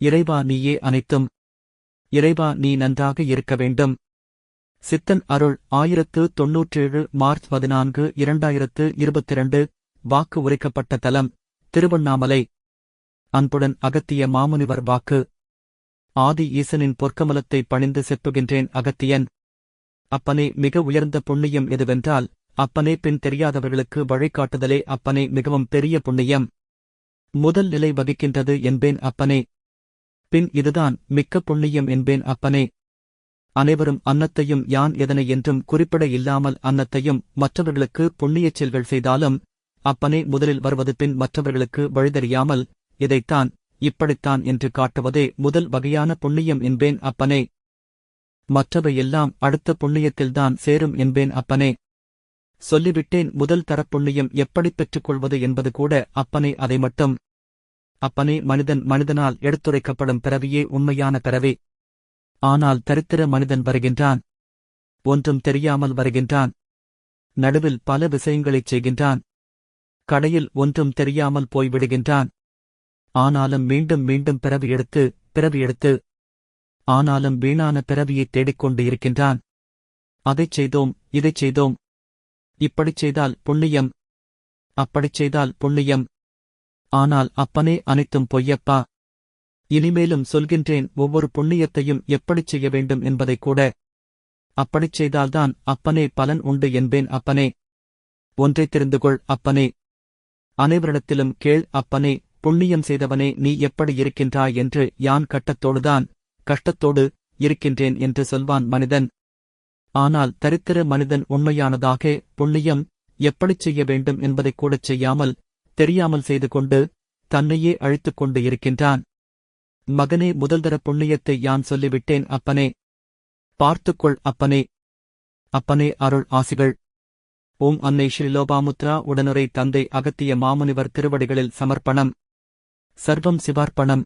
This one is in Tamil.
இறைவா நீயே அனைத்தும். இறைவா நீ நன்றாக இருக்க வேண்டும். சித்தன் அருள் 1097 மார்ச் 14 2022 வாக்கு உரைக்கப்பட்ட தலம் திருவண்ணாமலை. அன்புடன் அகத்திய மாமுனிவர் வாக்கு. ஆதி ஈசனின் பொற்கமலத்தை பணிந்து செப்புகின்றேன் அகத்தியன். அப்பனே, மிக உயர்ந்த புண்ணியம் எதுவென்றால் அப்பனே பின் தெரியாதவர்களுக்கு வழிகாட்டுதலே அப்பனே மிகவும் பெரிய புண்ணியம். முதல் நிலை வகிக்கின்றது என்பேன் அப்பனே. பின் இதுதான் மிக்க புண்ணியம் என்பேன் அப்பனே. அனைவரும் அன்னத்தையும் யான் எதனை என்றும் குறிப்பிட இல்லாமல் அன்னத்தையும் மற்றவர்களுக்கு புண்ணியச் செயல்கள் செய்தாலும் அப்பனே முதலில் வருவது பின் மற்றவர்களுக்கு வழிதறியாமல் இதைத்தான் இப்படித்தான் என்று காட்டுவதே முதல் வகையான புண்ணியம் என்பேன் அப்பனே. மற்றவை எல்லாம் அடுத்த புண்ணியத்தில்தான் சேரும் என்பேன் அப்பனே. சொல்லிவிட்டேன் முதல் தரப்புண்ணியம் எப்படிப் பெற்றுக்கொள்வது என்பது கூட அப்பனே. அதை மட்டும் அப்பனே, மனிதனால் எடுத்துரைக்கப்படும் பிறவியே உண்மையான பிறவி. ஆனால் தரித்திர மனிதன் வருகின்றான். ஒன்றும் தெரியாமல் வருகின்றான். நடுவில் பல விஷயங்களைச் செய்கின்றான். கடையில் ஒன்றும் தெரியாமல் போய்விடுகின்றான். ஆனாலும் மீண்டும் மீண்டும் பிறவி எடுத்து ஆனாலும் வீணான பிறவியைத் தேடிக்கொண்டு இருக்கின்றான். அதைச் செய்தோம், இதைச் செய்தோம், இப்படிச் செய்தால் புண்ணியம், அப்படிச் செய்தால் புண்ணியம். ஆனால் அப்பனே, அனைத்தும் பொய்யப்பா. இனிமேலும் சொல்கின்றேன், ஒவ்வொரு புண்ணியத்தையும் எப்படிச் செய்ய வேண்டும் என்பதைக் கூட. அப்படிச் செய்தால்தான் அப்பனே பலன் உண்டு என்பேன் அப்பனே. ஒன்றைத் தெரிந்துகொள் அப்பனே. அனைவரிடத்திலும் கேள் அப்பனே. புண்ணியம் செய்தவனே, நீ எப்படி இருக்கின்றாய் என்று யான் கஷ்டத்தோடு இருக்கின்றேன் என்று சொல்வான் மனிதன். ஆனால் தரித்திர மனிதன் உண்மையானதாக புண்ணியம் எப்படிச் செய்ய வேண்டும் என்பதைக் கூடச் செய்யாமல் தெரியாமல் செய்து கொண்டு தன்னையே அழித்துக் கொண்டு இருக்கின்றான். மகனே, முதல்தர புண்ணியத்தை யான் சொல்லிவிட்டேன் அப்பனே. பார்த்துக்கொள் அப்பனே. அப்பனே, அருள் ஆசிகள். ஓம் அன்னை ஸ்ரீலோபாமுத்ரா உடனுரை தந்தை அகத்திய மாமுனிவர் திருவடிகளில் சமர்ப்பணம். சர்வம் சிவார்ப்பணம்.